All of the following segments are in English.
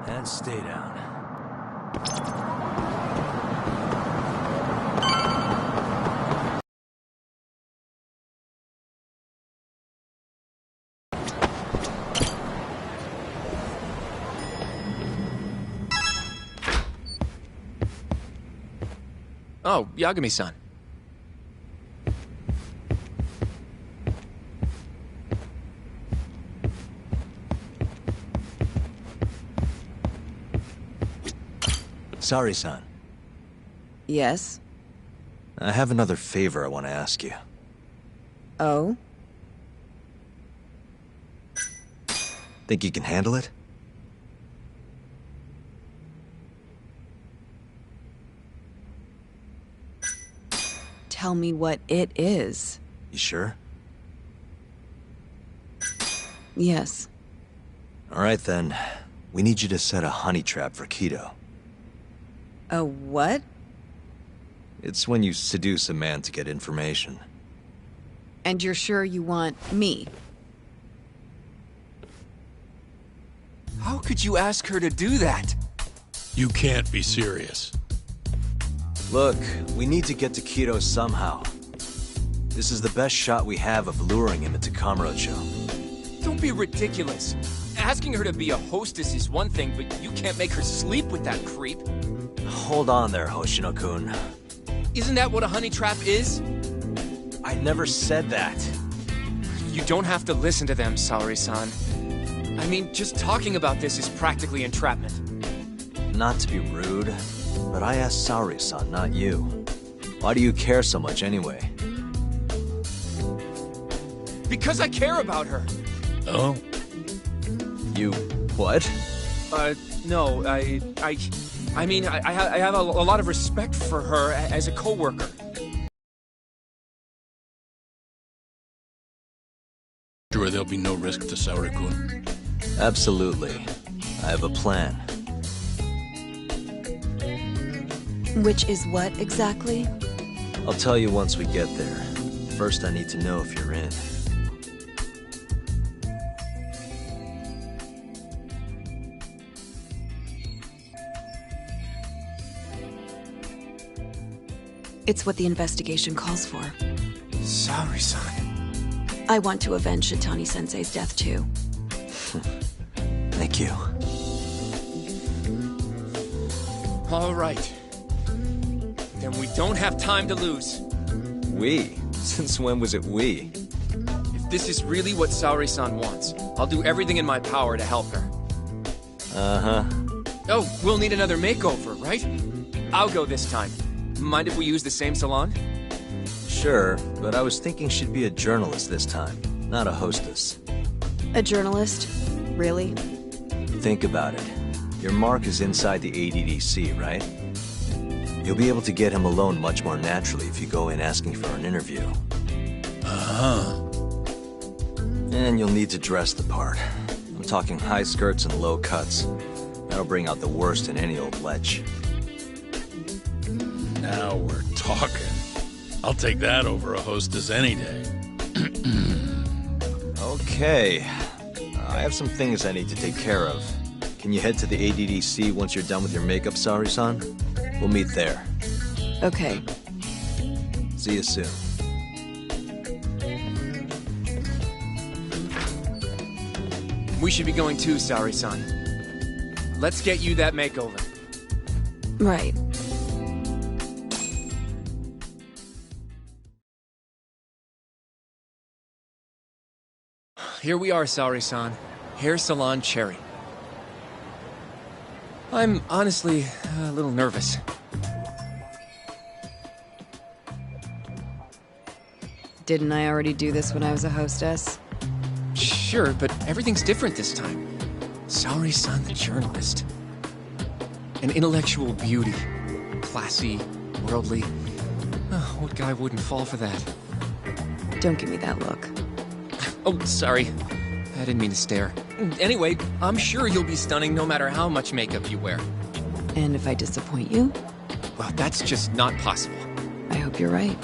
And stay down. Oh, Yagami-san. Sari-san, Yes? I have another favor I want to ask you. Oh? Think you can handle it? Tell me what it is. You sure? Yes. Alright then. We need you to set a honey trap for Kido. A what? It's when you seduce a man to get information. And you're sure you want me? How could you ask her to do that? You can't be serious. Look, we need to get to Kido somehow. This is the best shot we have of luring him into Kamurocho. Don't be ridiculous. Asking her to be a hostess is one thing, but you can't make her sleep with that creep. Hold on there, Hoshino-kun. Isn't that what a honey trap is? I never said that. You don't have to listen to them, Saori-san. I mean, just talking about this is practically entrapment. Not to be rude, but I asked Saori-san, not you. Why do you care so much anyway? Because I care about her. Oh? You... what? No, I mean, I have a lot of respect for her as a coworker. Sure there'll be no risk to Saori-kun. Absolutely. I have a plan. Which is what, exactly? I'll tell you once we get there. First, I need to know if you're in. It's what the investigation calls for. Saori-san. I want to avenge Shitani-sensei's death, too. Thank you. All right. Then we don't have time to lose. We? Since when was it we? If this is really what Saori-san wants, I'll do everything in my power to help her. Uh-huh. Oh, we'll need another makeover, right? I'll go this time. Mind if we use the same salon? Sure, but I was thinking she'd be a journalist this time, not a hostess. A journalist? Really? Think about it. Your mark is inside the ADDC, right? You'll be able to get him alone much more naturally if you go in asking for an interview. Uh-huh. And you'll need to dress the part. I'm talking high skirts and low cuts. That'll bring out the worst in any old lech. Now we're talking. I'll take that over a hostess any day. Okay. I have some things I need to take care of. Can you head to the ADDC once you're done with your makeup, Saori-san? We'll meet there. Okay. See you soon. We should be going too, Saori-san. Let's get you that makeover. Right. Here we are, Saori-san. Hair Salon Cherry. I'm honestly a little nervous. Didn't I already do this when I was a hostess? Sure, but everything's different this time. Saori-san, the journalist. An intellectual beauty. Classy, worldly. Oh, what guy wouldn't fall for that? Don't give me that look. Oh, sorry. I didn't mean to stare. Anyway, I'm sure you'll be stunning no matter how much makeup you wear. And if I disappoint you? Well, that's just not possible. I hope you're right.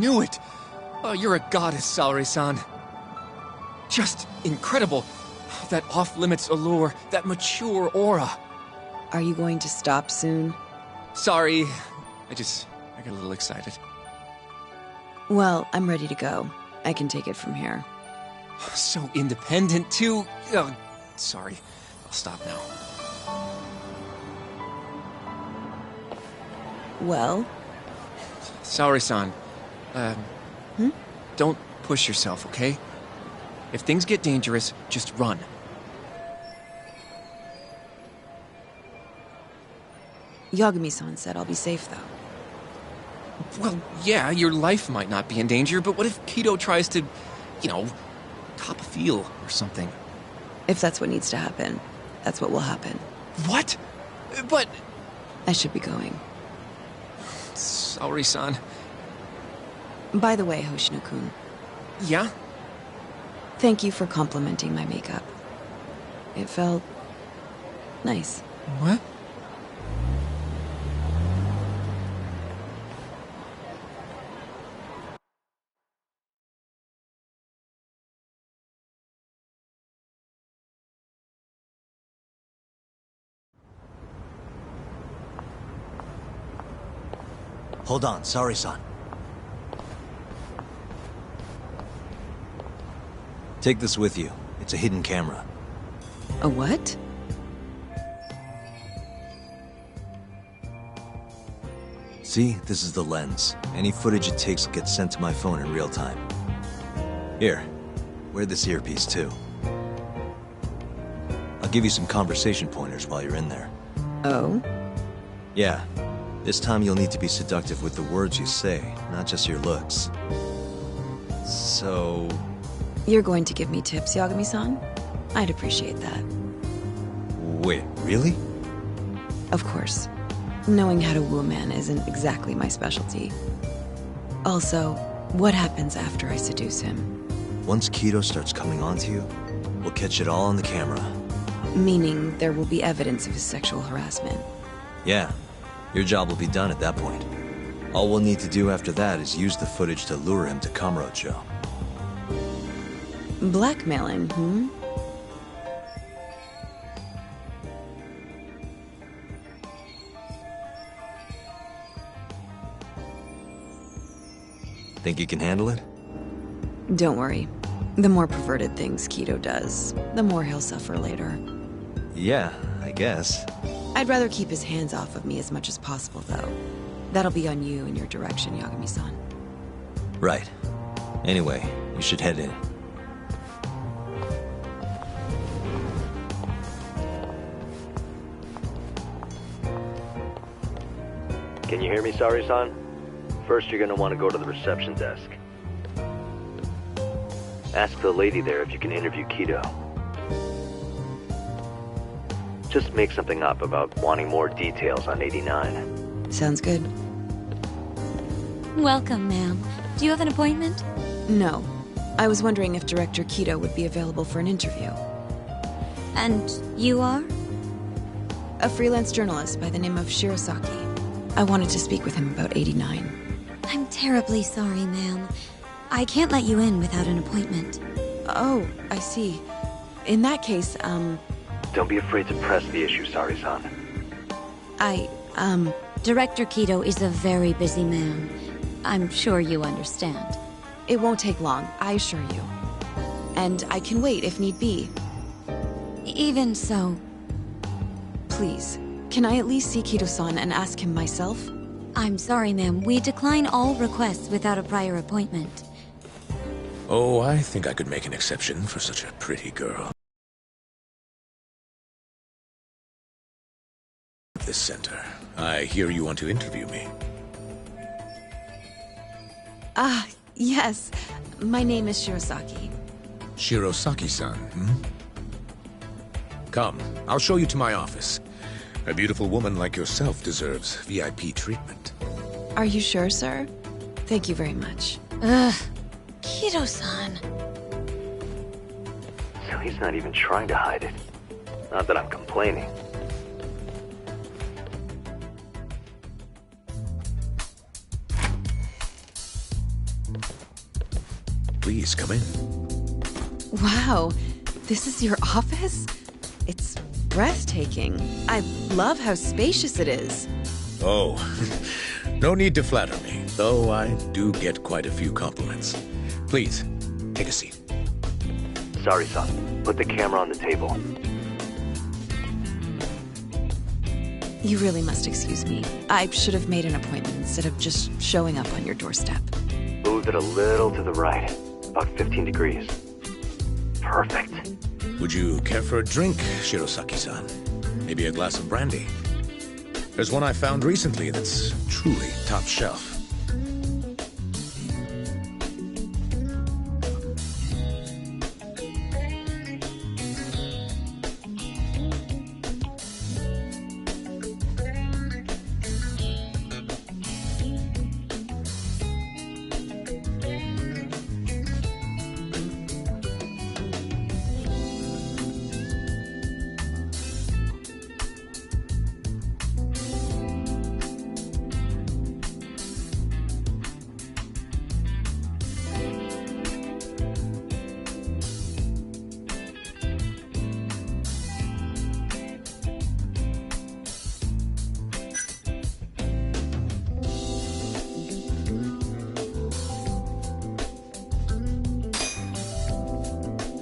knew it! Oh, you're a goddess, Saori-san. Just incredible. That off-limits allure, that mature aura. Are you going to stop soon? Sorry, I got a little excited. Well, I'm ready to go. I can take it from here. So independent, too. Oh, sorry. I'll stop now. Well? Saori-san, don't push yourself, okay? If things get dangerous, just run. Yagami-san said I'll be safe, though. Well, yeah, your life might not be in danger, but what if Kido tries to, cop a feel or something? If that's what needs to happen, that's what will happen. What? But... I should be going. Saori-san. By the way, Hoshino-kun. Yeah? Thank you for complimenting my makeup. It felt... nice. What? Hold on, Saori-san. Take this with you. It's a hidden camera. A what? See, this is the lens. Any footage it takes gets sent to my phone in real time. Here, wear this earpiece too. I'll give you some conversation pointers while you're in there. Oh? Yeah, this time you'll need to be seductive with the words you say, not just your looks. So... You're going to give me tips, Yagami-san? I'd appreciate that. Wait, really? Of course. Knowing how to woo a man isn't exactly my specialty. Also, what happens after I seduce him? Once Kido starts coming onto you, we'll catch it all on the camera. Meaning there will be evidence of his sexual harassment. Yeah, your job will be done at that point. All we'll need to do after that is use the footage to lure him to Kamurocho. Blackmailing, Think you can handle it? Don't worry. The more perverted things Kido does, the more he'll suffer later. Yeah, I guess. I'd rather keep his hands off of me as much as possible, though. That'll be on you and your direction, Yagami-san. Right. Anyway, you should head in. Can you hear me, Saori-san? First, you're gonna want to go to the reception desk. Ask the lady there if you can interview Kido. Just make something up about wanting more details on 89. Sounds good. Welcome, ma'am. Do you have an appointment? No. I was wondering if Director Kido would be available for an interview. And you are? A freelance journalist by the name of Shirosaki. I wanted to speak with him about 89. I'm terribly sorry, ma'am. I can't let you in without an appointment. Oh, I see. In that case, Don't be afraid to press the issue, Saori-san. Director Kido is a very busy man. I'm sure you understand. It won't take long, I assure you. And I can wait if need be. Even so, Please, can I at least see Kido-san and ask him myself? I'm sorry, ma'am. We decline all requests without a prior appointment. Oh, I think I could make an exception for such a pretty girl. This center. I hear you want to interview me. Yes. My name is Shirosaki. Shirosaki-san, Come, I'll show you to my office. A beautiful woman like yourself deserves VIP treatment. Are you sure, sir? Thank you very much. Ugh. Kido-san. So he's not even trying to hide it. Not that I'm complaining. Please, come in. Wow, this is your office? It's breathtaking. I love how spacious it is. Oh, no need to flatter me, though I do get quite a few compliments. Please, take a seat. Sorry, son. Put the camera on the table. You really must excuse me. I should have made an appointment instead of just showing up on your doorstep. Moved it a little to the right. About 15 degrees. Perfect. Would you care for a drink, Shirosaki-san? Maybe a glass of brandy? There's one I found recently that's truly top shelf.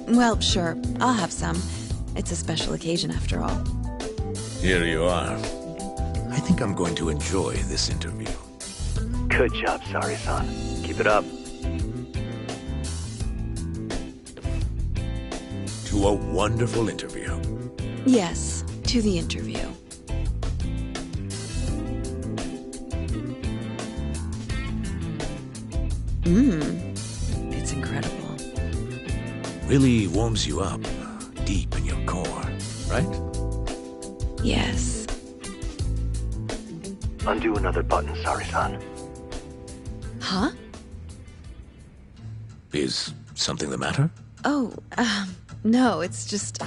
Well, sure, I'll have some. It's a special occasion after all. Here you are. I think I'm going to enjoy this interview. Good job, Sari-san. Keep it up. To a wonderful interview. Yes, to the interview. It's incredible. Really warms you up deep in your core, right? Yes. Undo another button, Sari-san. Huh? Is something the matter? Oh, no, it's just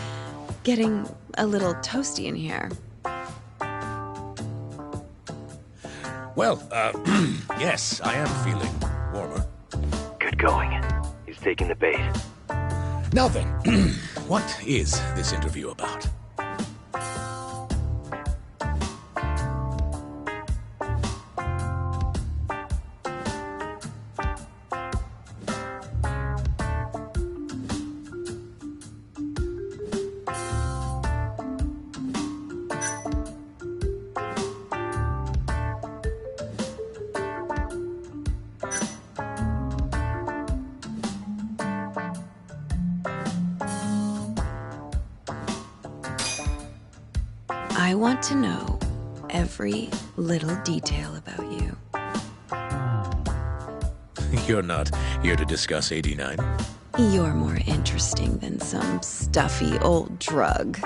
getting a little toasty in here. Well, yes, I am feeling warmer. Good going. He's taking the bait. Now then, what is this interview about? I want to know every little detail about you. You're not here to discuss 89? You're more interesting than some stuffy old drug.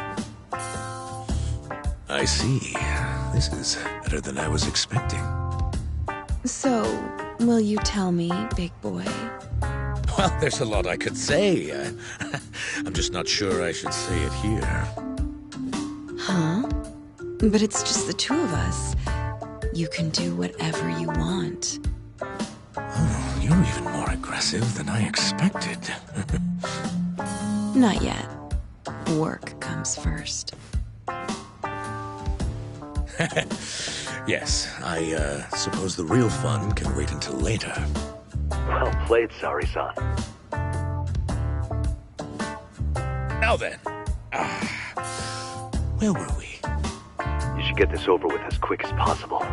I see. This is better than I was expecting. So, will you tell me, big boy? Well, there's a lot I could say. I'm just not sure I should say it here. Huh? But it's just the two of us. You can do whatever you want. Oh, you're even more aggressive than I expected. Not yet. Work comes first. Yes, I suppose the real fun can wait until later. Well played, Sari-san. Now then, where were we? You should get this over with as quick as possible.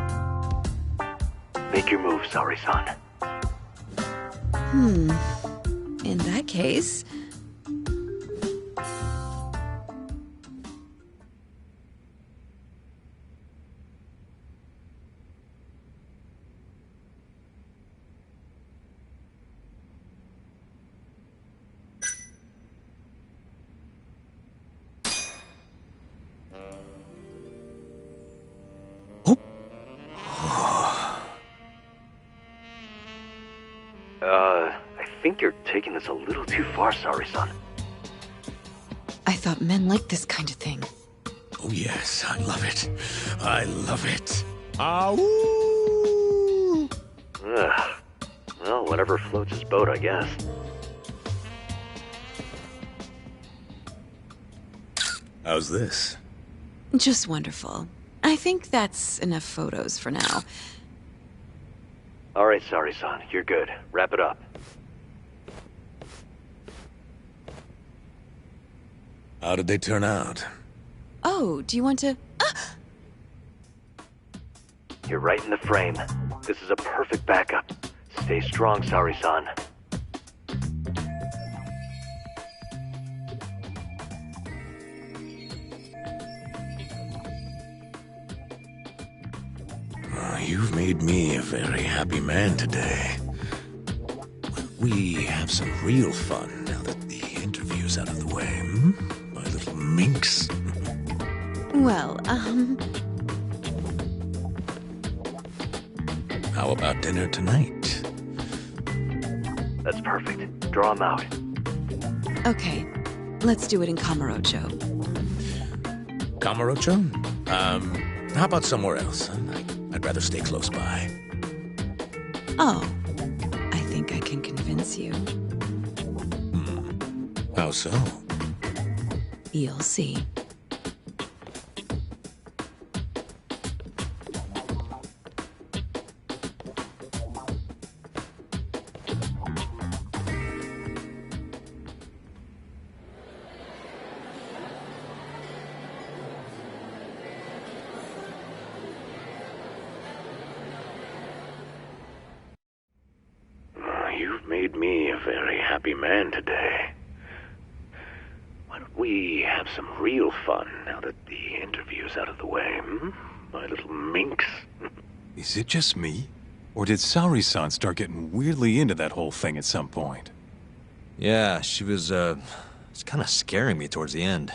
Make your move, Sari-san. In that case... I think you're taking this a little too far, Sari-san. I thought men liked this kind of thing. Oh yes, I love it. I love it. Ow! Ugh. Well, whatever floats his boat, I guess. How's this? Just wonderful. I think that's enough photos for now. All right, Sari-san, you're good. Wrap it up. How did they turn out? Oh, do you want to... You're right in the frame. This is a perfect backup. Stay strong, Sari-san. You've made me a very happy man today. We have some real fun now that the interview's out of the way, hmm? My little minx. Well, How about dinner tonight? That's perfect. Draw him out. Okay. Let's do it in Kamurocho. Kamurocho? How about somewhere else? I'd rather stay close by. Oh. I think I can convince you. How so? You'll see. You've made me a very happy man today. Why don't we have some real fun now that the interview's out of the way, hmm? My little minx. Is it just me? Or did Sari-san start getting weirdly into that whole thing at some point? Yeah, she was, it's kind of scaring me towards the end.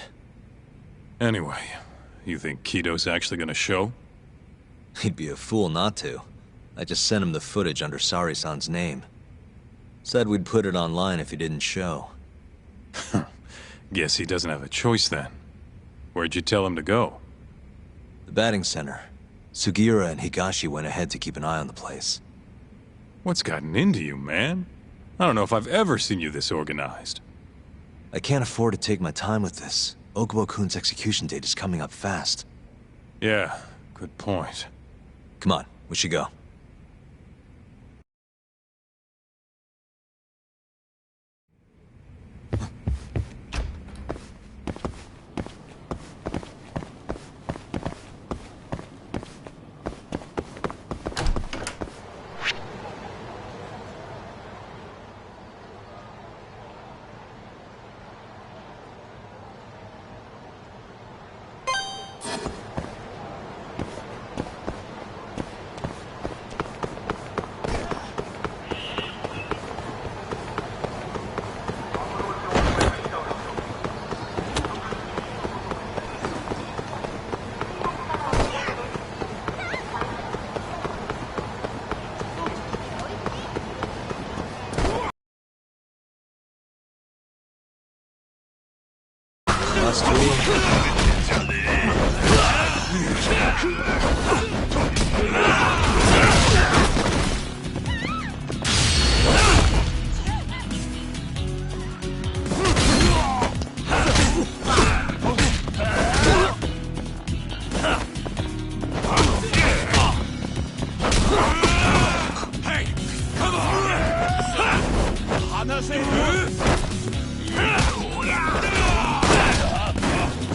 Anyway, you think Kido's actually gonna show? He'd be a fool not to. I just sent him the footage under Sari-san's name. Said we'd put it online if he didn't show. Guess he doesn't have a choice then. Where'd you tell him to go? The batting center. Sugiura and Higashi went ahead to keep an eye on the place. What's gotten into you, man? I don't know if I've ever seen you this organized. I can't afford to take my time with this. Okubo-kun's execution date is coming up fast. Yeah, good point. Come on, we should go. Last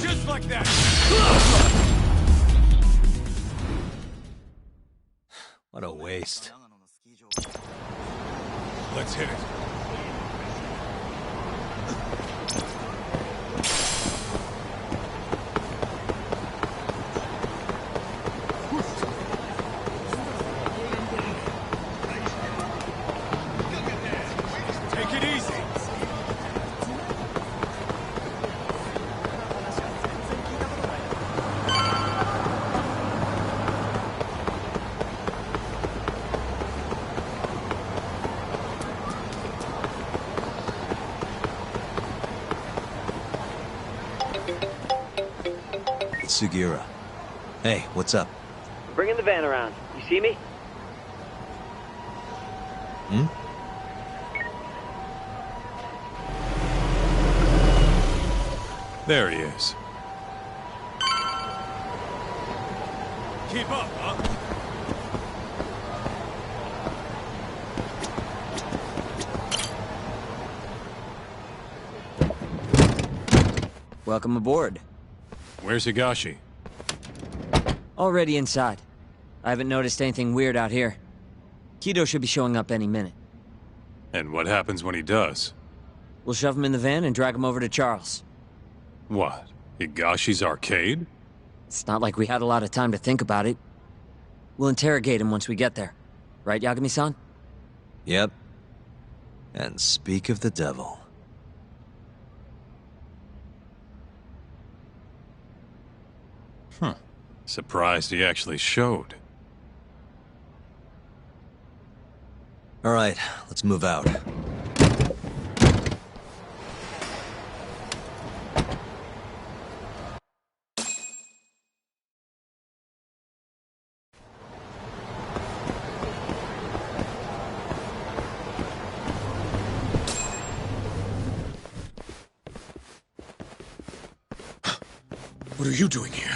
Just like that! What a waste. Let's hit it. Take it easy. It's Sugiura. Hey, what's up? Bringing the van around. You see me? Hmm? There he is. Keep up, huh? Welcome aboard. Where's Higashi? Already inside. I haven't noticed anything weird out here. Kido should be showing up any minute. And what happens when he does? We'll shove him in the van and drag him over to Charles. What? Higashi's arcade? It's not like we had a lot of time to think about it. We'll interrogate him once we get there. Right, Yagami-san? Yep. And speak of the devil. Surprised he actually showed. All right, let's move out. What are you doing here?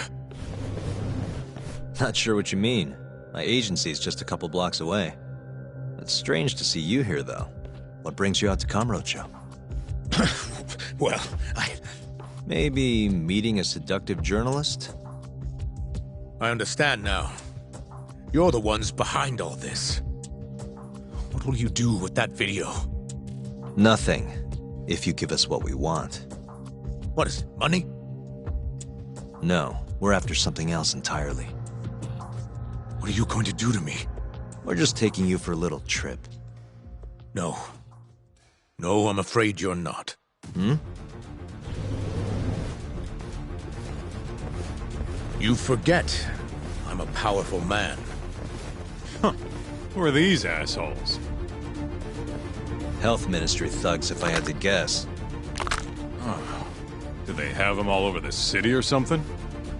Not sure what you mean. My agency's just a couple blocks away. It's strange to see you here, though. What brings you out to Kamurocho? Well, Maybe meeting a seductive journalist? I understand now. You're the ones behind all this. What will you do with that video? Nothing, if you give us what we want. What is it, money? No, we're after something else entirely. What are you going to do to me? We're just taking you for a little trip. No. No, I'm afraid you're not. You forget I'm a powerful man. Who are these assholes? Health Ministry thugs, if I had to guess. Do they have them all over the city or something?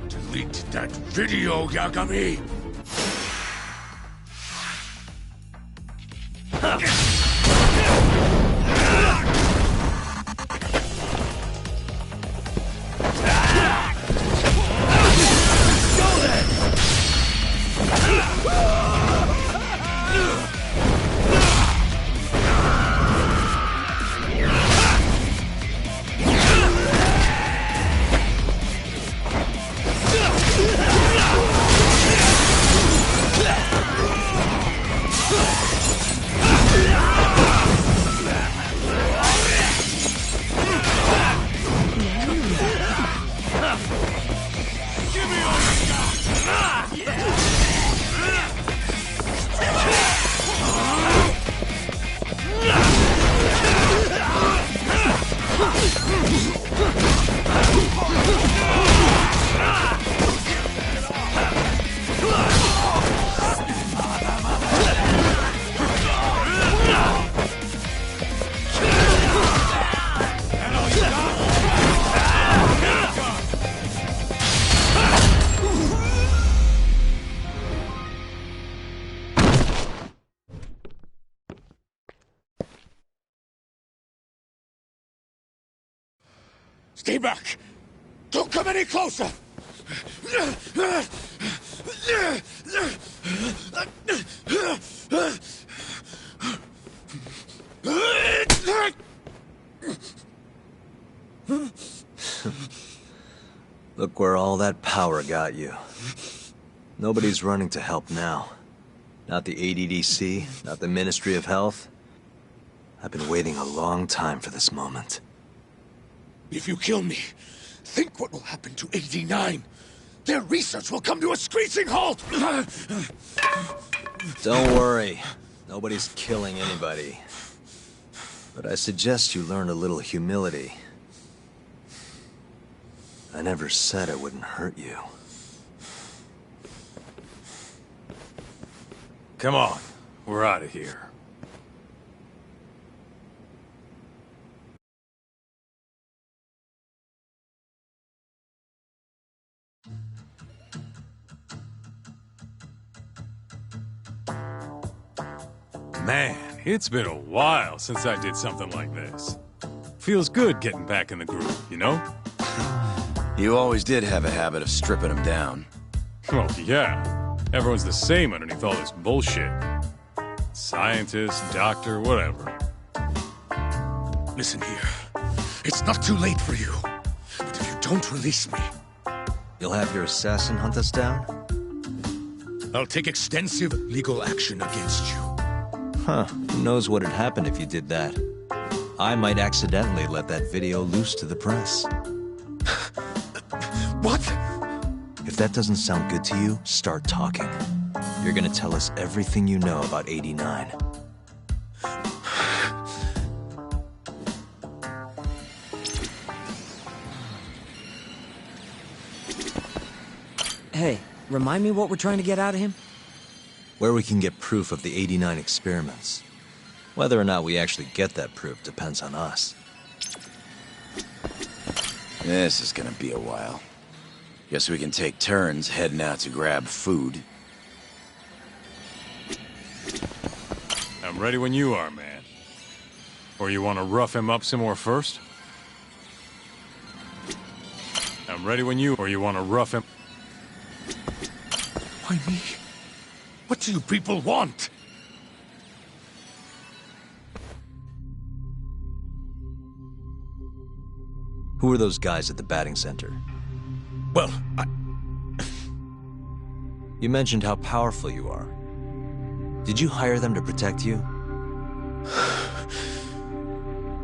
Delete that video, Yagami! Stay back! Don't come any closer! Look where all that power got you. Nobody's running to help now. Not the ADDC, not the Ministry of Health. I've been waiting a long time for this moment. If you kill me, think what will happen to 89. Their research will come to a screeching halt! Don't worry. Nobody's killing anybody. But I suggest you learn a little humility. I never said I wouldn't hurt you. Come on, we're out of here. Man, it's been a while since I did something like this. Feels good getting back in the groove, you know? You always did have a habit of stripping them down. Well, yeah. Everyone's the same underneath all this bullshit. Scientist, doctor, whatever. Listen here. It's not too late for you. But if you don't release me, You'll have your assassin hunt us down? I'll take extensive legal action against you. Huh. Who knows what'd happen if you did that? I might accidentally let that video loose to the press. What? If that doesn't sound good to you, start talking. You're gonna tell us everything you know about 89. Hey, remind me what we're trying to get out of him? Where we can get proof of the 89 experiments. Whether or not we actually get that proof depends on us. This is gonna be a while. Guess we can take turns heading out to grab food. I'm ready when you are, man. Or you want to rough him up some more first? I'm ready when you... Or you want to rough him... Why me? What do you people want? Who are those guys at the batting center? Well, You mentioned how powerful you are. Did you hire them to protect you?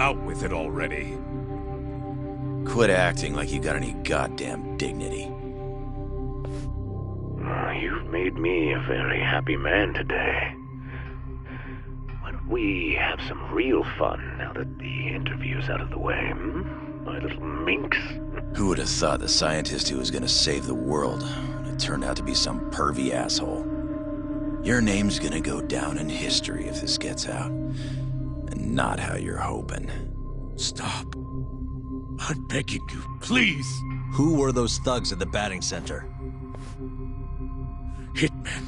Out with it already. Quit acting like you got any goddamn dignity. You've made me a very happy man today. Why don't we have some real fun now that the interview's out of the way, my little minx? Who would have thought the scientist who was gonna save the world would turn out to be some pervy asshole? Your name's gonna go down in history if this gets out. And not how you're hoping. Stop. I'm begging you, please. Who were those thugs at the batting center? Hitmen.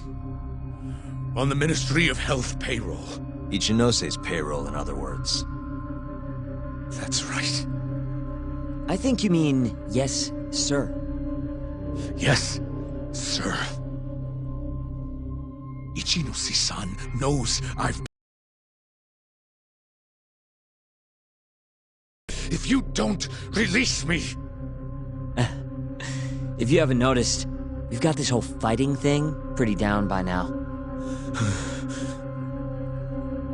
On the Ministry of Health payroll. Ichinose's payroll, in other words. That's right. I think you mean, yes, sir. Yes, sir. Ichinose-san knows I've... If you don't release me... If you haven't noticed, we've got this whole fighting thing pretty down by now.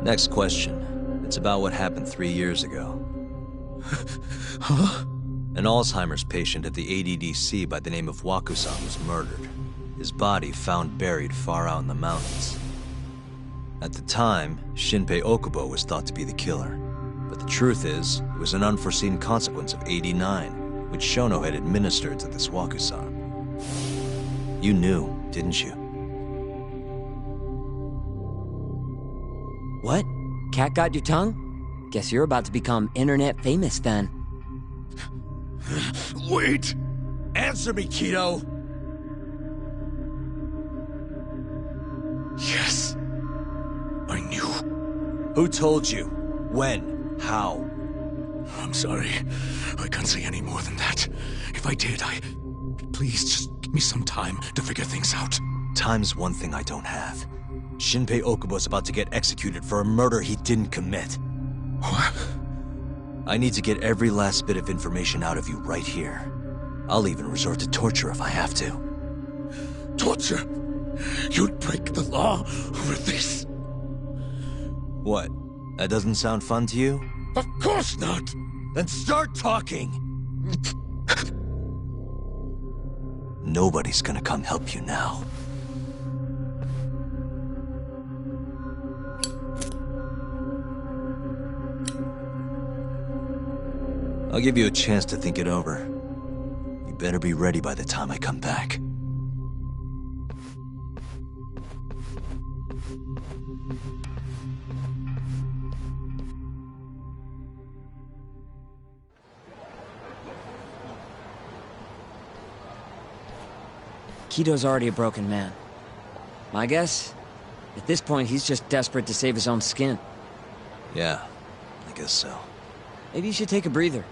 Next question. It's about what happened 3 years ago. Huh? An Alzheimer's patient at the ADDC by the name of Wakusan was murdered. His body found buried far out in the mountains. At the time, Shinpei Okubo was thought to be the killer. But the truth is, it was an unforeseen consequence of 89, which Shono had administered to this Wakusan. You knew, didn't you? What? Cat got your tongue? Guess you're about to become internet famous then. Wait! Answer me, Kido! Yes. I knew. Who told you? When? How? I'm sorry. I can't say any more than that. If I did, Please, just give me some time to figure things out. Time's one thing I don't have. Shinpei Okubo's about to get executed for a murder he didn't commit. What? I need to get every last bit of information out of you right here. I'll even resort to torture if I have to. Torture? You'd break the law over this? What? That doesn't sound fun to you? Of course not! Then start talking! Nobody's gonna come help you now. I'll give you a chance to think it over. You better be ready by the time I come back. Kido's already a broken man. My guess? At this point, he's just desperate to save his own skin. Yeah, I guess so. Maybe you should take a breather.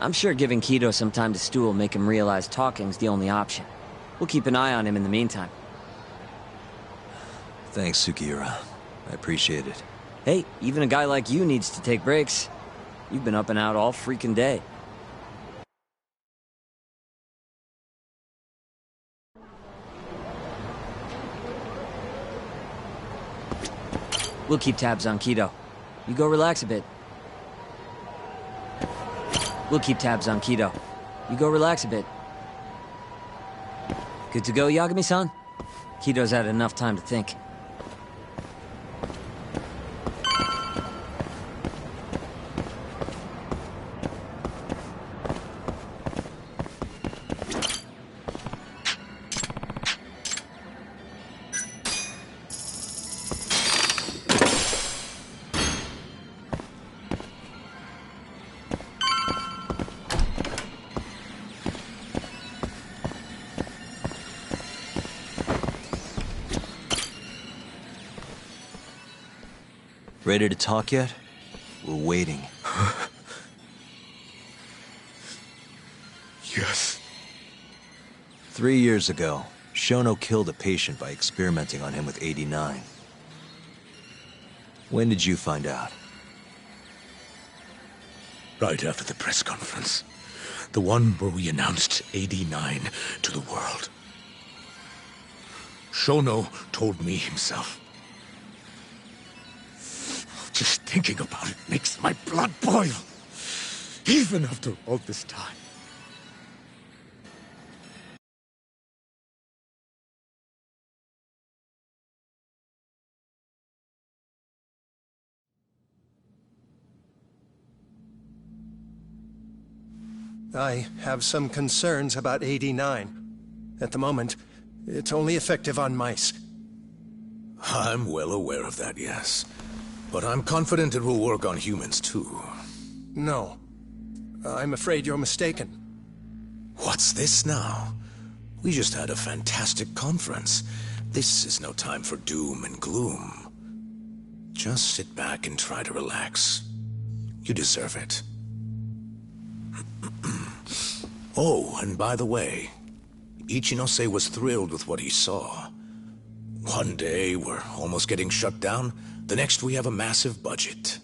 I'm sure giving Kido some time to stew will make him realize talking's the only option. We'll keep an eye on him in the meantime. Thanks, Sugiura. I appreciate it. Hey, even a guy like you needs to take breaks. You've been up and out all freaking day. We'll keep tabs on Kido. You go relax a bit. We'll keep tabs on Kido. You go relax a bit. Good to go, Yagami-san? Kido's had enough time to think. Ready to talk yet? We're waiting. Yes. 3 years ago, Shono killed a patient by experimenting on him with 89. When did you find out? Right after the press conference. The one where we announced 89 to the world. Shono told me himself. Just thinking about it makes my blood boil. Even after all this time. I have some concerns about 89. At the moment, it's only effective on mice. I'm well aware of that, yes. But I'm confident it will work on humans, too. No. I'm afraid you're mistaken. What's this now? We just had a fantastic conference. This is no time for doom and gloom. Just sit back and try to relax. You deserve it. Oh, and by the way, Ichinose was thrilled with what he saw. One day, we're almost getting shut down. The next, we have a massive budget.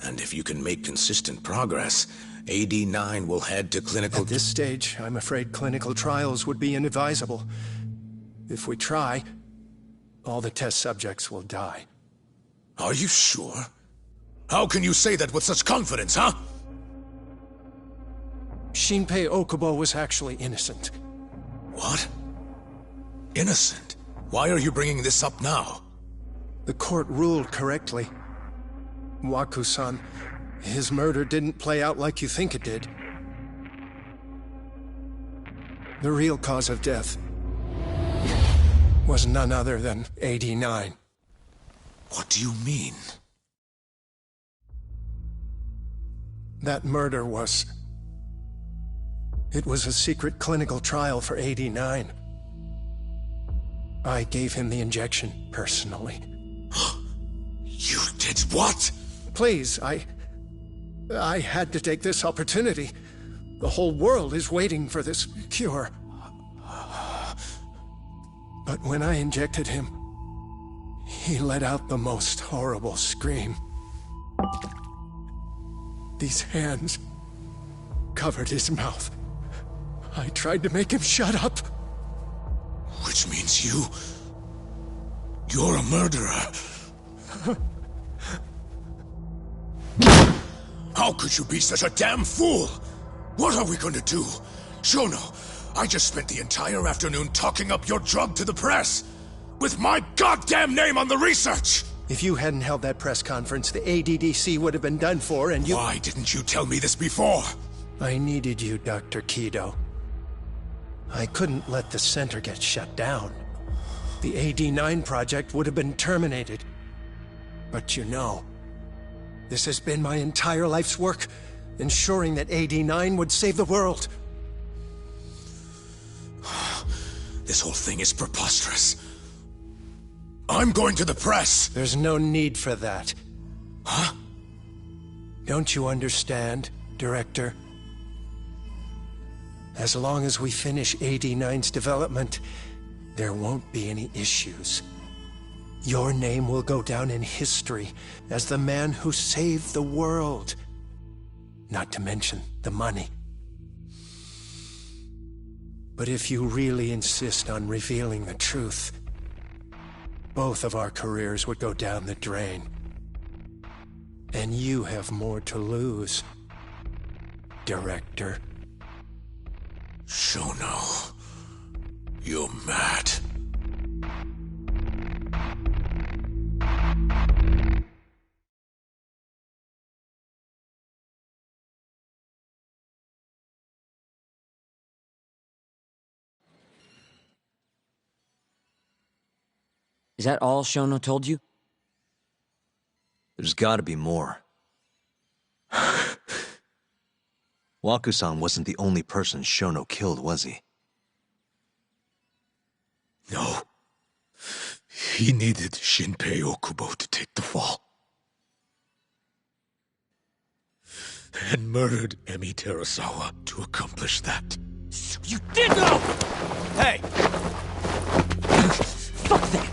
And if you can make consistent progress, AD9 will head to clinical... At this stage, I'm afraid clinical trials would be inadvisable. If we try, all the test subjects will die. Are you sure? How can you say that with such confidence, huh? Shinpei Okubo was actually innocent. What? Innocent? Why are you bringing this up now? The court ruled correctly. Waku-san, his murder didn't play out like you think it did. The real cause of death was none other than 89. What do you mean? That murder was... It was a secret clinical trial for 89. I gave him the injection, personally. You did what? Please, I had to take this opportunity. The whole world is waiting for this cure. But when I injected him, he let out the most horrible scream. These hands covered his mouth. I tried to make him shut up. Which means you're a murderer. How could you be such a damn fool? What are we going to do? Shono, I just spent the entire afternoon talking up your drug to the press. With my goddamn name on the research! If you hadn't held that press conference, the ADDC would have been done for, and you... Why didn't you tell me this before? I needed you, Dr. Kido. I couldn't let the center get shut down. The AD9 project would have been terminated. But you know, this has been my entire life's work, ensuring that AD9 would save the world. This whole thing is preposterous. I'm going to the press! There's no need for that. Huh? Don't you understand, Director? As long as we finish AD9's development, there won't be any issues. Your name will go down in history as the man who saved the world. Not to mention the money. But if you really insist on revealing the truth, both of our careers would go down the drain. And you have more to lose, Director. Shono, you're mad. Is that all Shono told you? There's gotta be more. Waku-san wasn't the only person Shono killed, was he? No. He needed Shinpei Okubo to take the fall. And murdered Emi Terasawa to accomplish that. So you did know! Hey! Fuck that!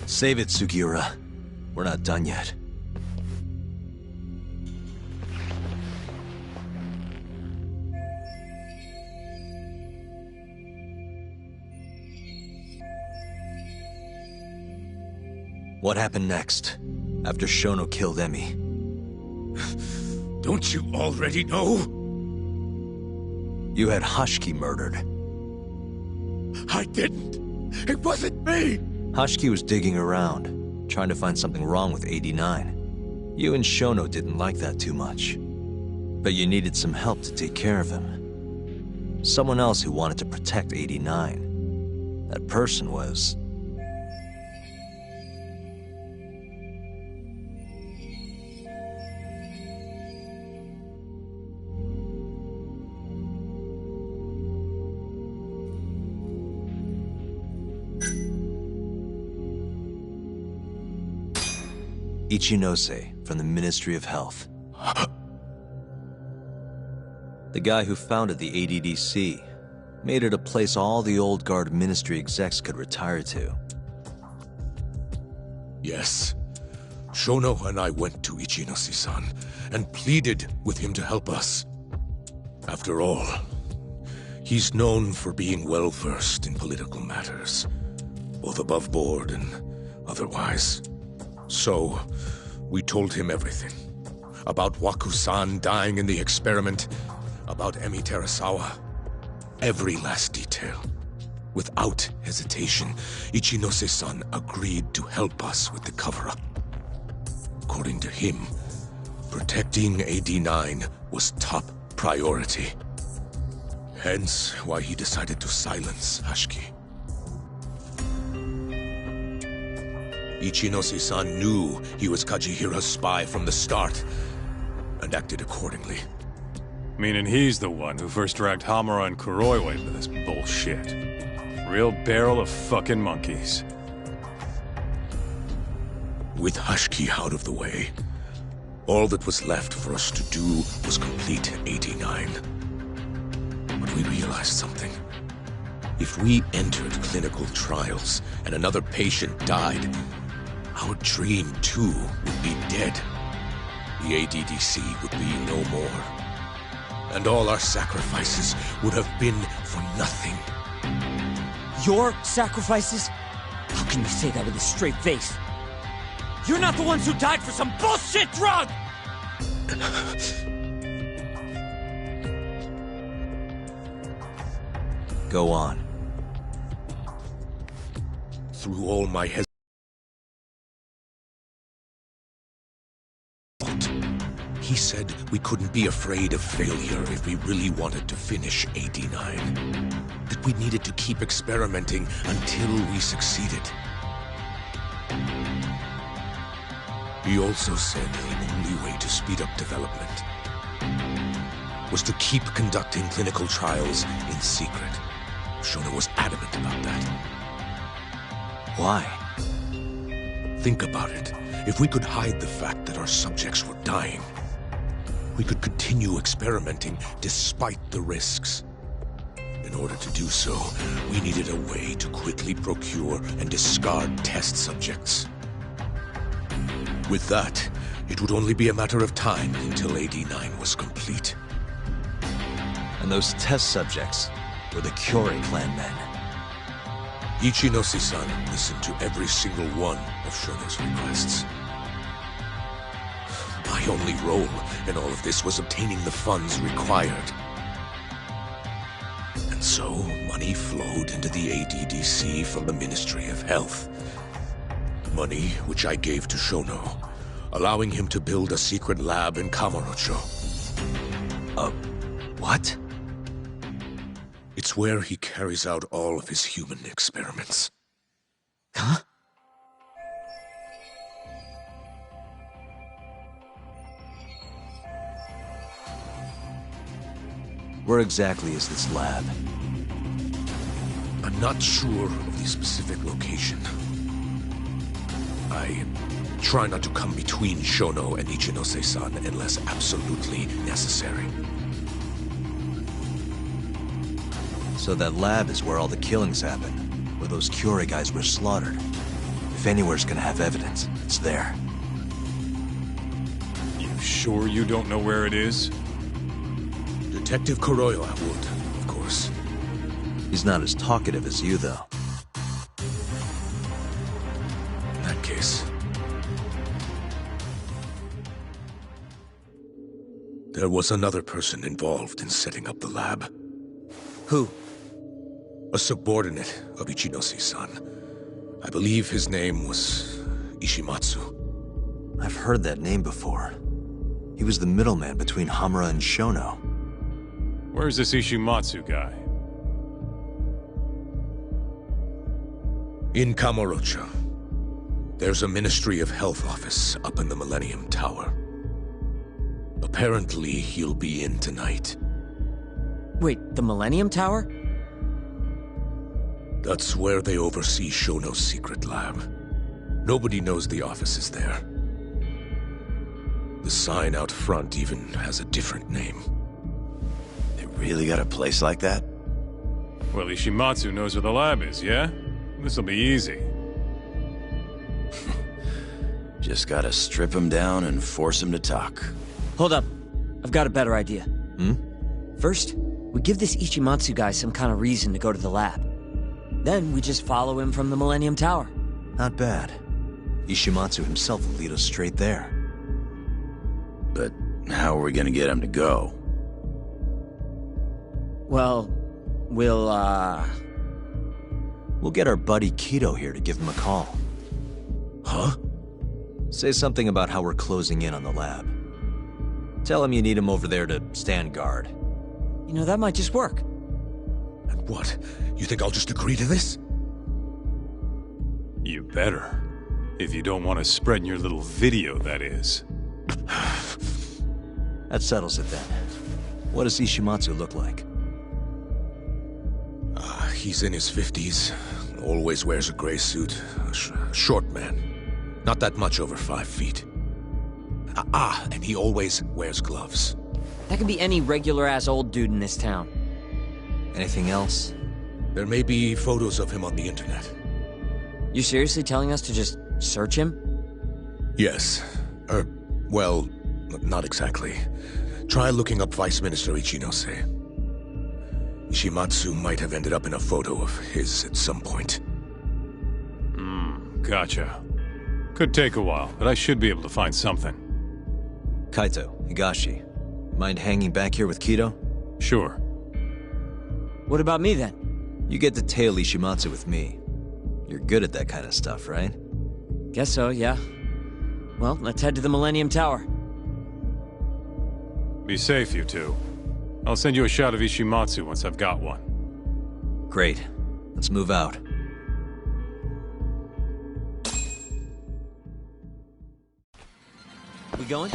Save it, Sugiura. We're not done yet. What happened next, after Shono killed Emi? Don't you already know? You had Hashiki murdered. I didn't. It wasn't me. Hashiki was digging around, trying to find something wrong with 89. You and Shono didn't like that too much. But you needed some help to take care of him. Someone else who wanted to protect 89. That person was... Ichinose from the Ministry of Health. The guy who founded the ADDC made it a place all the old guard ministry execs could retire to. Yes. Shono and I went to Ichinose-san and pleaded with him to help us. After all, he's known for being well-versed in political matters, both above board and otherwise. So, we told him everything. About Waku-san dying in the experiment, about Emi Terasawa. Every last detail. Without hesitation, Ichinose-san agreed to help us with the cover-up. According to him, protecting AD9 was top priority. Hence why he decided to silence Hashiki. Ichinose-san knew he was Kajihira's spy from the start, and acted accordingly. Meaning he's the one who first dragged Hamura and Kuroiwa into this bullshit. Real barrel of fucking monkeys. With Hashiki out of the way, all that was left for us to do was complete 89. But we realized something. If we entered clinical trials and another patient died, our dream, too, would be dead. The ADDC would be no more. And all our sacrifices would have been for nothing. Your sacrifices? How can you say that with a straight face? You're not the ones who died for some bullshit drug! Go on. Through all my he said we couldn't be afraid of failure if we really wanted to finish 89. That we needed to keep experimenting until we succeeded. He also said the only way to speed up development was to keep conducting clinical trials in secret. Shono was adamant about that. Why? Think about it. If we could hide the fact that our subjects were dying, we could continue experimenting despite the risks. In order to do so, we needed a way to quickly procure and discard test subjects. With that, it would only be a matter of time until AD9 was complete. And those test subjects were the Curie clan men. Ichinose-san listened to every single one of Shono's requests. My only role in all of this was obtaining the funds required. And so, money flowed into the ADDC from the Ministry of Health. Money which I gave to Shono, allowing him to build a secret lab in Kamurocho. What? It's where he carries out all of his human experiments. Huh? Where exactly is this lab? I'm not sure of the specific location. I try not to come between Shono and Ichinose-san unless absolutely necessary. So that lab is where all the killings happened, where those Curie guys were slaughtered. If anywhere's gonna have evidence, it's there. You sure you don't know where it is? Detective Kuroyama would, of course. He's not as talkative as you, though. In that case... there was another person involved in setting up the lab. Who? A subordinate of Ichinose-san. I believe his name was Ishimatsu. I've heard that name before. He was the middleman between Hamura and Shono. Where's this Ishimatsu guy? In Kamurocho. There's a Ministry of Health office up in the Millennium Tower. Apparently, he'll be in tonight. Wait, the Millennium Tower? That's where they oversee Shono's secret lab. Nobody knows the office is there. The sign out front even has a different name. They really got a place like that? Well, Ishimatsu knows where the lab is, yeah? This'll be easy. Just gotta strip him down and force him to talk. Hold up. I've got a better idea. Hmm? First, we give this Ichimatsu guy some kind of reason to go to the lab. Then we just follow him from the Millennium Tower. Not bad. Ishimatsu himself will lead us straight there. But how are we gonna get him to go? Well, we'll We'll get our buddy Kido here to give him a call. Huh? Say something about how we're closing in on the lab. Tell him you need him over there to stand guard. You know, that might just work. And what? You think I'll just agree to this? You better. If you don't want to spread in your little video, that is. That settles it then. What does Ishimatsu look like? He's in his 50s. Always wears a gray suit. Short man. Not that much over 5 feet. And he always wears gloves. That could be any regular-ass old dude in this town. Anything else? There may be photos of him on the internet. You seriously telling us to just search him? Yes. Well, not exactly. Try looking up Vice Minister Ichinose. Ishimatsu might have ended up in a photo of his at some point. Gotcha. Could take a while, but I should be able to find something. Kaito, Higashi, mind hanging back here with Kido? Sure. What about me, then? You get to tail Ishimatsu with me. You're good at that kind of stuff, right? Guess so, yeah. Well, let's head to the Millennium Tower. Be safe, you two. I'll send you a shot of Ishimatsu once I've got one. Great. Let's move out. We going?